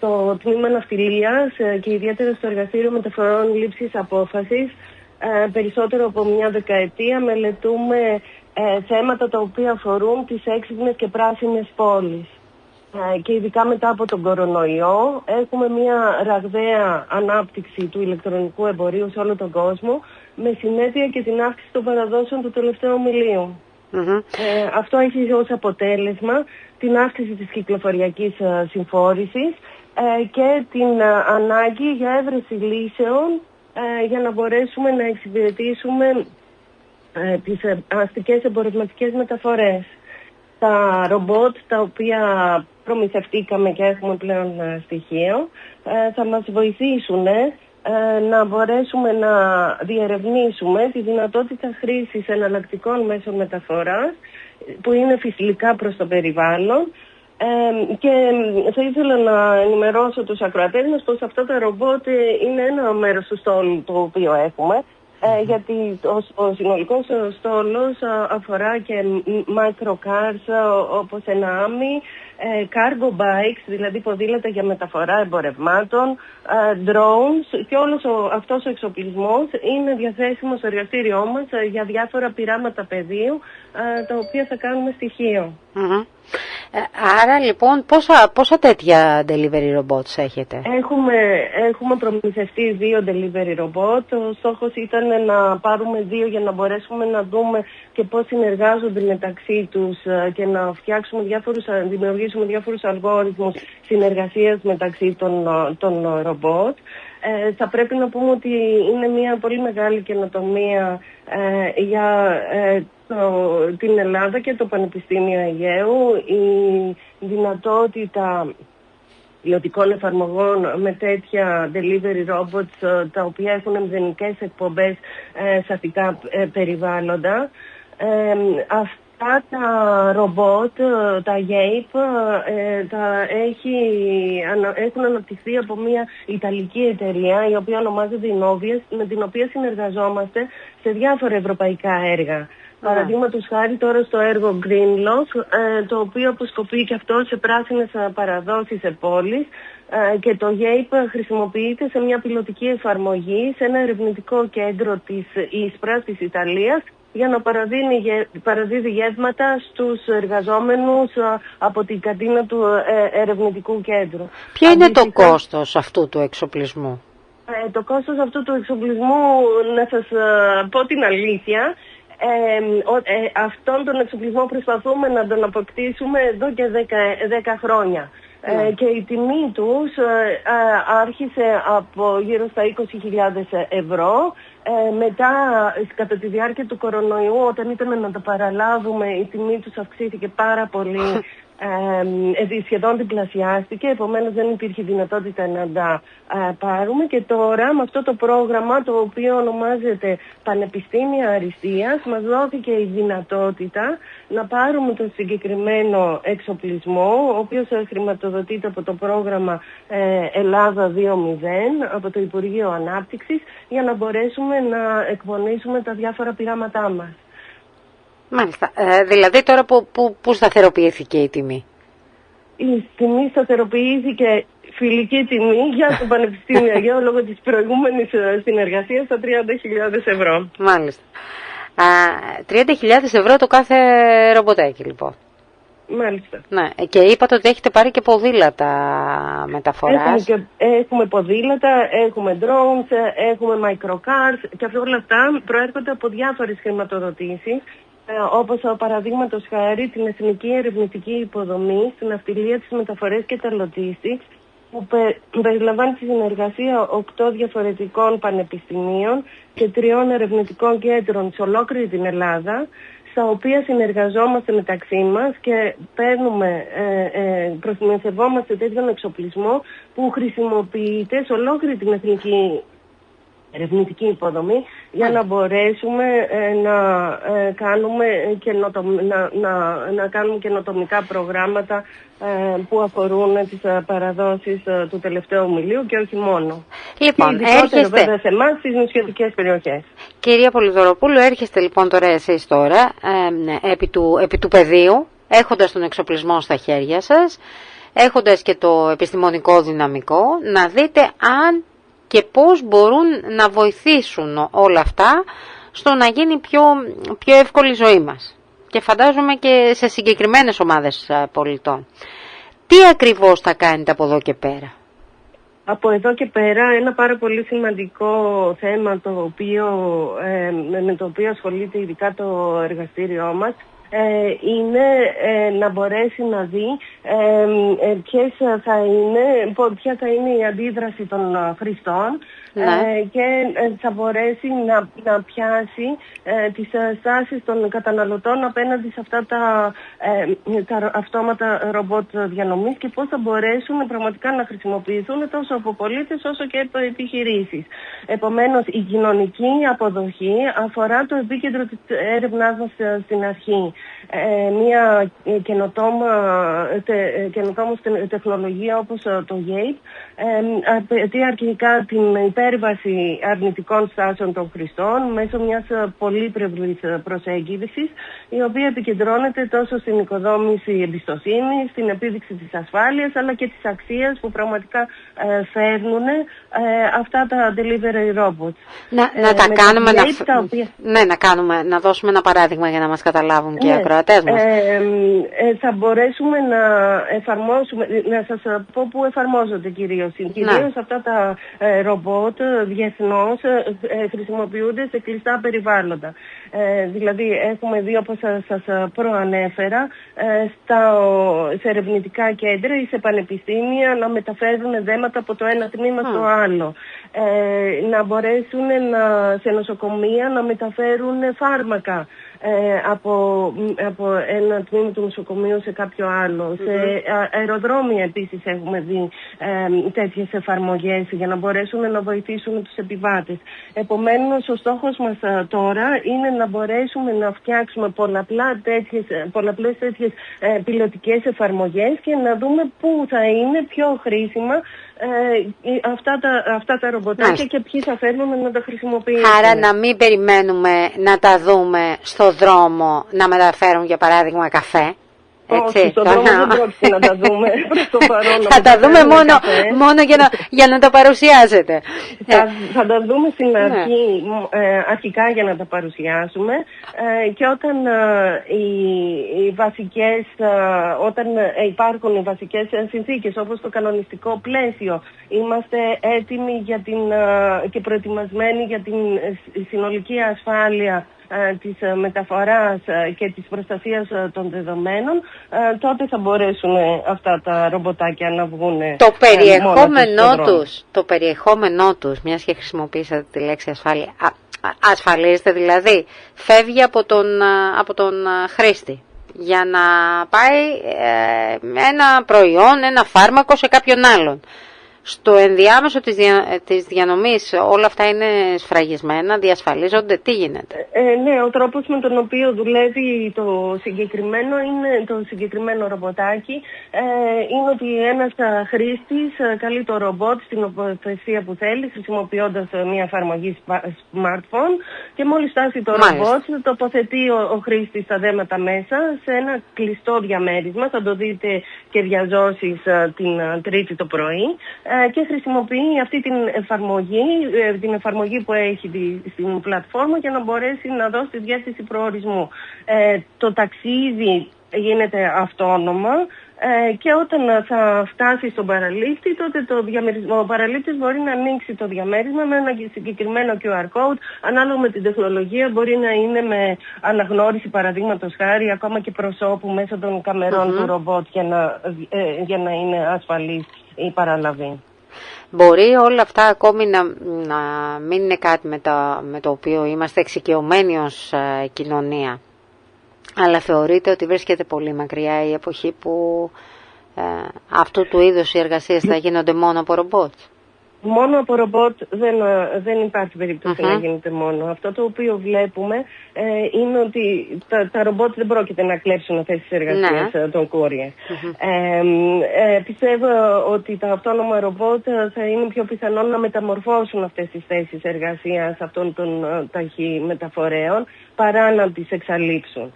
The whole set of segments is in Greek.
στο τμήμα ναυτιλίας και ιδιαίτερα στο εργαστήριο μεταφορών λήψης απόφασης, περισσότερο από μια δεκαετία μελετούμε θέματα τα οποία αφορούν τις έξυπνες και πράσινες πόλεις. Και ειδικά μετά από τον κορονοϊό έχουμε μια ραγδαία ανάπτυξη του ηλεκτρονικού εμπορίου σε όλο τον κόσμο, με συνέπεια και την αύξηση των παραδόσεων του τελευταίου ομιλίου. Αυτό έχει ως αποτέλεσμα την αύξηση της κυκλοφοριακής συμφόρησης και την ανάγκη για έβρεση λύσεων για να μπορέσουμε να εξυπηρετήσουμε τις αστικές εμπορευματικές μεταφορές. Τα ρομπότ τα οποία προμηθευτήκαμε και έχουμε πλέον στοιχείο θα μας βοηθήσουν να μπορέσουμε να διερευνήσουμε τη δυνατότητα χρήσης εναλλακτικών μέσων μεταφοράς που είναι φιλικά προς το περιβάλλον, και θα ήθελα να ενημερώσω τους ακροατές μας πως αυτά τα ρομπότ είναι ένα μέρος του στόλου το οποίο έχουμε, γιατί ο συνολικός στόλος αφορά και microcars όπως ένα άμι, cargo bikes, δηλαδή ποδήλατα για μεταφορά εμπορευμάτων, drones, και όλος αυτός ο εξοπλισμός είναι διαθέσιμος στο εργαστήριό μας για διάφορα πειράματα πεδίου τα οποία θα κάνουμε στοιχείο. Άρα λοιπόν πόσα τέτοια delivery robots έχετε? Έχουμε προμηθευτεί 2 delivery robot. Ο στόχος ήταν να πάρουμε 2 για να μπορέσουμε να δούμε και πώς συνεργάζονται μεταξύ τους και να δημιουργήσουμε διάφορους αλγόριθμους συνεργασίας μεταξύ των ρομπότ. Θα πρέπει να πούμε ότι είναι μια πολύ μεγάλη καινοτομία για την Ελλάδα και το Πανεπιστήμιο Αιγαίου, η δυνατότητα ποιοτικών εφαρμογών με τέτοια delivery robots τα οποία έχουν μηδενικές εκπομπές σε αστικά περιβάλλοντα. Αυτά τα ρομπότ, τα YAPE, έχουν αναπτυχθεί από μια Ιταλική εταιρεία η οποία ονομάζεται Innovias, με την οποία συνεργαζόμαστε σε διάφορα ευρωπαϊκά έργα. Παραδείγματος χάρη τώρα στο έργο Greenlock, το οποίο αποσκοπεί και αυτό σε πράσινες παραδόσεις σε πόλεις, και το YAPE χρησιμοποιείται σε μια πιλωτική εφαρμογή σε ένα ερευνητικό κέντρο της Ίσπρας της Ιταλίας για να παραδίδει γεύματα στους εργαζόμενους από την καντίνα του ερευνητικού κέντρου. Ποιο είναι το κόστος αυτού του εξοπλισμού? Το κόστος αυτού του εξοπλισμού, να σας πω την αλήθεια, αυτόν τον εξοπλισμό προσπαθούμε να τον αποκτήσουμε εδώ και 10 χρόνια. Και η τιμή τους άρχισε από γύρω στα 20.000 ευρώ. Μετά, κατά τη διάρκεια του κορονοϊού, όταν ήταν να τα παραλάβουμε, η τιμή τους αυξήθηκε πάρα πολύ. Σχεδόν διπλασιάστηκε, επομένως δεν υπήρχε δυνατότητα να τα πάρουμε, και τώρα με αυτό το πρόγραμμα, το οποίο ονομάζεται Πανεπιστήμια Αριστείας, μας δόθηκε η δυνατότητα να πάρουμε τον συγκεκριμένο εξοπλισμό, ο οποίος χρηματοδοτείται από το πρόγραμμα Ελλάδα 2.0 από το Υπουργείο Ανάπτυξης, για να μπορέσουμε να εκπονήσουμε τα διάφορα πειράματά μας. Μάλιστα. Δηλαδή τώρα που σταθεροποιήθηκε η τιμή? Η τιμή σταθεροποιήθηκε, φιλική τιμή για το Πανεπιστήμιο Αιγαίου λόγω της προηγούμενης συνεργασίας, στα 30.000 ευρώ. Μάλιστα. 30.000 ευρώ το κάθε ρομποτάκι λοιπόν. Μάλιστα. Ναι. Και είπατε ότι έχετε πάρει και ποδήλατα μεταφοράς. Έχουμε ποδήλατα, έχουμε drones, έχουμε microcars, και όλα αυτά προέρχονται από διάφορες χρηματοδοτήσεις, όπως παραδείγματος χάρη την Εθνική Ερευνητική Υποδομή, την Ναυτιλία, τις Μεταφορές και τα Logistics, που περιλαμβάνει τη συνεργασία 8 διαφορετικών πανεπιστημίων και 3 ερευνητικών κέντρων σε ολόκληρη την Ελλάδα, στα οποία συνεργαζόμαστε μεταξύ μας και προμηθευόμαστε τέτοιον εξοπλισμό που χρησιμοποιείται σε ολόκληρη την εθνική ερευνητική υποδομή, για να μπορέσουμε να κάνουμε καινοτομικά προγράμματα που αφορούν τις παραδόσεις του τελευταίου ομιλίου και όχι μόνο. Λοιπόν, και ειδικότερα βέβαια σε εμάς στις νησιωτικές περιοχές. Κυρία Πολυδωροπούλου, έρχεστε λοιπόν τώρα εσείς επί του πεδίου, έχοντας τον εξοπλισμό στα χέρια σας, έχοντας και το επιστημονικό δυναμικό, να δείτε αν και πώς μπορούν να βοηθήσουν όλα αυτά στο να γίνει πιο εύκολη η ζωή μας. Και φαντάζομαι και σε συγκεκριμένες ομάδες πολιτών. Τι ακριβώς θα κάνετε από εδώ και πέρα? Από εδώ και πέρα ένα πάρα πολύ σημαντικό θέμα με το οποίο ασχολείται ειδικά το εργαστήριό μας είναι να μπορέσει να δει ποια θα είναι η αντίδραση των χρηστών, και θα μπορέσει να πιάσει τις στάσεις των καταναλωτών απέναντι σε αυτά τα αυτόματα ρομπότ διανομής και πώς θα μπορέσουν πραγματικά να χρησιμοποιηθούν τόσο από πολίτες όσο και από επιχειρήσεις. Επομένως, η κοινωνική αποδοχή αφορά το επίκεντρο της έρευνάς μας στην αρχή. Μια καινοτόμως τεχνολογία όπως το GATE απαιτεί αρχικά την υπέρβαση αρνητικών στάσεων των χρηστών μέσω μιας πολύπλευρης προσέγγισης, η οποία επικεντρώνεται τόσο στην οικοδόμηση εμπιστοσύνης, στην επίδειξη της ασφάλειας, αλλά και της αξίας που πραγματικά φέρνουν αυτά τα delivery robots. Να δώσουμε ένα παράδειγμα για να μας καταλάβουν και οι ακροατές μας. Θα μπορέσουμε να εφαρμόσουμε, να σας πω πού εφαρμόζονται κυρίως. Κυρίως αυτά τα ρομπότ διεθνώς χρησιμοποιούνται σε κλειστά περιβάλλοντα. Δηλαδή έχουμε δει, όπως σας προανέφερα, σε ερευνητικά κέντρα ή σε πανεπιστήμια να μεταφέρουν δέματα από το ένα τμήμα στο άλλο. Να μπορέσουν σε νοσοκομεία να μεταφέρουν φάρμακα από ένα τμήμα του νοσοκομείου σε κάποιο άλλο. Σε αεροδρόμια επίσης έχουμε δει τέτοιες εφαρμογές για να μπορέσουν να βοηθήσουν τους επιβάτες. Επομένως, ο στόχος μας τώρα είναι να μπορέσουμε να φτιάξουμε πολλαπλές τέτοιες πιλωτικές εφαρμογές και να δούμε πού θα είναι πιο χρήσιμα αυτά τα ρομποτάκια και ποιοι θα θέλουμε να τα χρησιμοποιήσουμε. Άρα να μην περιμένουμε να τα δούμε στο δρόμο να μεταφέρουν για παράδειγμα καφέ. Όχι, στον δρόμο δεν πρόκειται να τα δούμε προς το παρόν. Θα τα δούμε μόνο για να τα παρουσιάζετε. Θα τα δούμε στην αρχή, αρχικά για να τα παρουσιάσουμε, και όταν υπάρχουν οι βασικές συνθήκες όπως το κανονιστικό πλαίσιο, είμαστε έτοιμοι και προετοιμασμένοι για την συνολική ασφάλεια της μεταφοράς και της προστασίας των δεδομένων, τότε θα μπορέσουν αυτά τα ρομποτάκια να βγουν. Το περιεχόμενό τους, μιας και χρησιμοποίησατε τη λέξη ασφάλεια, ασφαλίζεται δηλαδή, φεύγει από τον χρήστη για να πάει ένα προϊόν, ένα φάρμακο σε κάποιον άλλον. Στο ενδιάμεσο της διανομής όλα αυτά είναι σφραγισμένα, διασφαλίζονται, τι γίνεται? Ναι, ο τρόπος με τον οποίο δουλεύει το συγκεκριμένο ρομποτάκι είναι ότι ένας χρήστης καλεί το ρομπότ στην τοποθεσία που θέλει χρησιμοποιώντας μια εφαρμογή smartphone και μόλις φτάσει το ρομπότ τοποθετεί ο χρήστης τα δέματα μέσα σε ένα κλειστό διαμέρισμα, θα το δείτε και διαζώσεις την Τρίτη το πρωί, και χρησιμοποιεί αυτή την εφαρμογή που έχει στην πλατφόρμα για να μπορέσει να δώσει τη διεύθυνση προορισμού. Το ταξίδι γίνεται αυτόνομα και όταν θα φτάσει στον παραλήπτη, τότε ο παραλήπτης μπορεί να ανοίξει το διαμέρισμα με ένα συγκεκριμένο QR code. Ανάλογα με την τεχνολογία μπορεί να είναι με αναγνώριση, παραδείγματος χάρη, ακόμα και προσώπου μέσω των καμερών του ρομπότ για να είναι ασφαλής η παραλαβή. Μπορεί όλα αυτά ακόμη να μην είναι κάτι με το οποίο είμαστε εξοικειωμένοι ως κοινωνία. Αλλά θεωρείτε ότι βρίσκεται πολύ μακριά η εποχή που αυτού του είδους οι εργασίες θα γίνονται μόνο από ρομπότ? Μόνο από ρομπότ δεν υπάρχει περίπτωση να γίνεται μόνο. Αυτό το οποίο βλέπουμε είναι ότι τα ρομπότ δεν πρόκειται να κλέψουν θέσεις εργασίας των courier. Πιστεύω ότι τα αυτόνομα ρομπότ θα είναι πιο πιθανό να μεταμορφώσουν αυτές τις θέσεις εργασίας αυτών των ταχυμεταφορέων παρά να τις εξαλείψουν.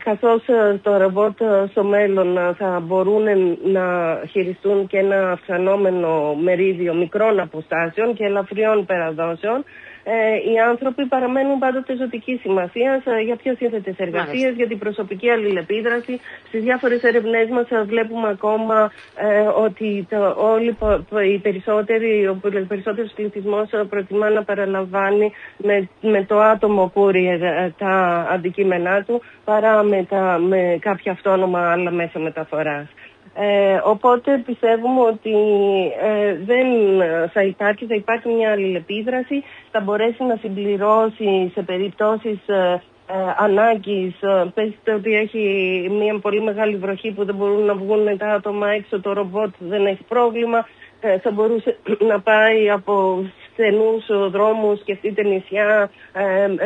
καθώς το ρομπότ στο μέλλον θα μπορούν να χειριστούν και ένα αυξανόμενο μερίδιο μικρών αποστάσεων και ελαφριών περαδόσεων, οι άνθρωποι παραμένουν πάντοτε ζωτική σημασία για πιο σύνθετες εργασίες, για την προσωπική αλληλεπίδραση. Στις διάφορες ερευνές μας βλέπουμε ακόμα ότι ο περισσότερος πληθυσμός προτιμά να παραλαμβάνει με το άτομο courier τα αντικείμενά του παρά με κάποια αυτόνομα άλλα μέσα μεταφοράς. Οπότε πιστεύουμε ότι δεν θα υπάρχει μια αλληλεπίδραση, θα μπορέσει να συμπληρώσει σε περιπτώσεις ανάγκης. Πέστε ότι έχει μια πολύ μεγάλη βροχή που δεν μπορούν να βγουν τα άτομα έξω, το ρομπότ δεν έχει πρόβλημα, θα μπορούσε να πάει από στενούς δρόμους, σκεφτείτε νησιά,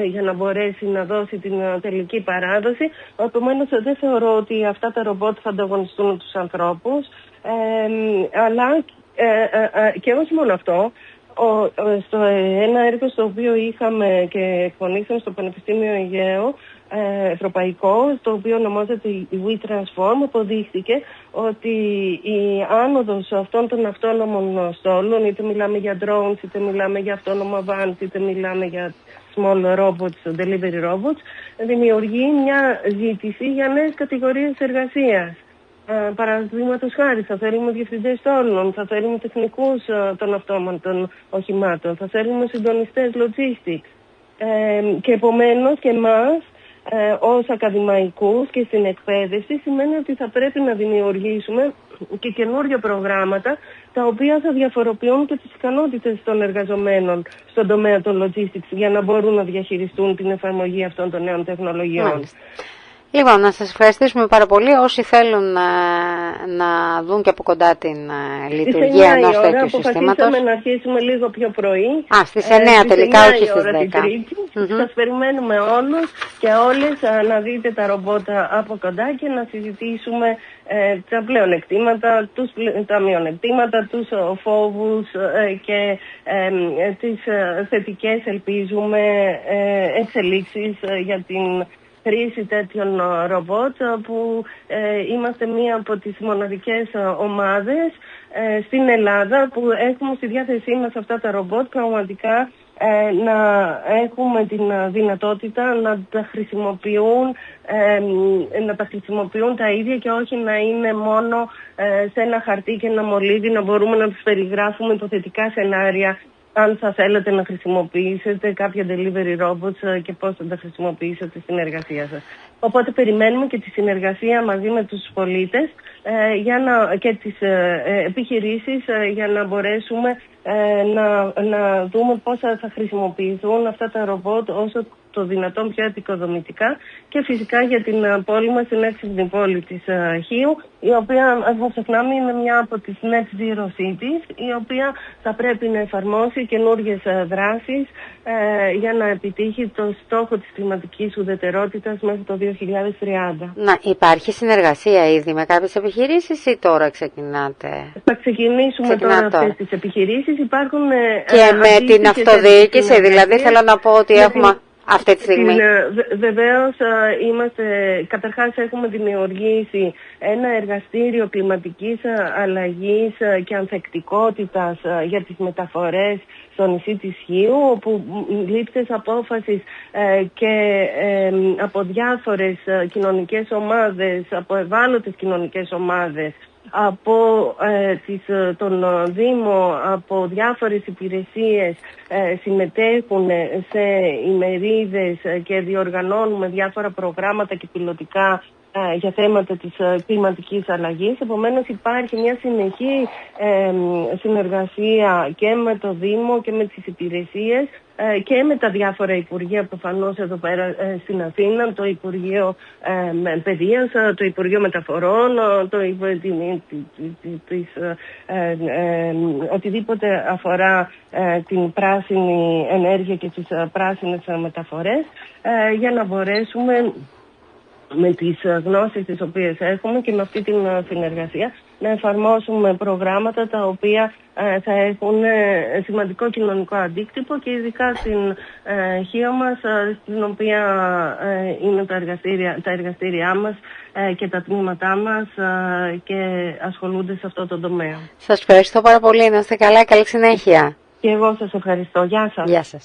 για να μπορέσει να δώσει την τελική παράδοση. Επομένως δεν θεωρώ ότι αυτά τα ρομπότ θα ανταγωνιστούν τους ανθρώπους, αλλά και όχι μόνο αυτό. Στο ένα έργο στο οποίο είχαμε και εκπονήσαμε στο Πανεπιστήμιο Αιγαίου, ευρωπαϊκό, το οποίο ονομάζεται We Transform, αποδείχθηκε ότι η άνοδος αυτών των αυτόνομων στόλων, είτε μιλάμε για drones, είτε μιλάμε για αυτόνομα vans, είτε μιλάμε για small robots, delivery robots, δημιουργεί μια ζήτηση για νέες κατηγορίες εργασίας. Παραδείγματος χάρη, θα θέλουμε διευθυντές στόλων, θα θέλουμε τεχνικούς των αυτόματων οχημάτων, θα θέλουμε συντονιστές logistics. Και επομένως και εμάς ως ακαδημαϊκούς και στην εκπαίδευση σημαίνει ότι θα πρέπει να δημιουργήσουμε και καινούργια προγράμματα τα οποία θα διαφοροποιούν και τις ικανότητες των εργαζομένων στον τομέα των logistics για να μπορούν να διαχειριστούν την εφαρμογή αυτών των νέων τεχνολογιών. Μάλιστα. Λοιπόν, να σας ευχαριστήσουμε πάρα πολύ. Όσοι θέλουν να δουν και από κοντά την λειτουργία ενός τέτοιου συστήματος. Αποφασίσαμε να αρχίσουμε λίγο πιο πρωί. Στις 9 τελικά, όχι στις 10. Σας περιμένουμε όλους και όλες να δείτε τα ρομπότα από κοντά και να συζητήσουμε τα πλεονεκτήματα, τα μειονεκτήματα, τους φόβους και τις θετικές, ελπίζουμε, εξελίξεις για την χρήση τέτοιων ρομπότ, που είμαστε μία από τις μοναδικές ομάδες στην Ελλάδα που έχουμε στη διάθεσή μας αυτά τα ρομπότ, πραγματικά να έχουμε την δυνατότητα να τα χρησιμοποιούν τα ίδια και όχι να είναι μόνο σε ένα χαρτί και ένα μολύβι, να μπορούμε να τους περιγράφουμε υποθετικά σενάρια αν θα θέλετε να χρησιμοποιήσετε κάποια delivery robots και πώς θα τα χρησιμοποιήσετε στην εργασία σας. Οπότε περιμένουμε και τη συνεργασία μαζί με τους πολίτες και τις επιχειρήσεις για να μπορέσουμε να δούμε πώς θα χρησιμοποιηθούν αυτά τα ρομπότ όσο το δυνατόν πιο επικοδομητικά και φυσικά για την πόλη μας, την έξυπνη πόλη της Χίου, η οποία, ας μην ξεχνάμε, είναι μια από τις Net Zero Cities, η οποία θα πρέπει να εφαρμόσει καινούργιες δράσεις για να επιτύχει το στόχο της κλιματικής ουδετερότητας μέχρι το 2030. Να, υπάρχει συνεργασία ήδη με κάποιες επιχειρήσεις ή τώρα ξεκινάτε? Θα ξεκινήσουμε τώρα αυτές τις επιχειρήσεις. Υπάρχουν και με την αυτοδιοίκηση, δηλαδή θέλω να πω ότι έχουμε αυτή τη στιγμή. Βεβαίως, καταρχάς έχουμε δημιουργήσει ένα εργαστήριο κλιματικής αλλαγής και ανθεκτικότητας για τις μεταφορές στο νησί της Χίου, όπου λήψεις απόφασης και από διάφορες κοινωνικές ομάδες, από ευάλωτες κοινωνικές ομάδες, από τον Δήμο, από διάφορες υπηρεσίες συμμετέχουν σε ημερίδες και διοργανώνουμε διάφορα προγράμματα και πιλωτικά για θέματα της κλιματικής αλλαγής. Επομένως υπάρχει μια συνεχή συνεργασία και με το Δήμο και με τις υπηρεσίες και με τα διάφορα υπουργεία προφανώς εδώ πέρα στην Αθήνα, το Υπουργείο Παιδείας, το Υπουργείο Μεταφορών, οτιδήποτε αφορά την πράσινη ενέργεια και τις πράσινες μεταφορές, για να μπορέσουμε με τις γνώσεις τις οποίες έχουμε και με αυτή την συνεργασία να εφαρμόσουμε προγράμματα τα οποία θα έχουν σημαντικό κοινωνικό αντίκτυπο και ειδικά στην Χίο μας, στην οποία είναι τα εργαστήριά μας και τα τμήματά μας και ασχολούνται σε αυτό το τομέα. Σας ευχαριστώ πάρα πολύ. Να είστε καλά. Καλή συνέχεια. Και εγώ σας ευχαριστώ. Γεια σας. Γεια σας.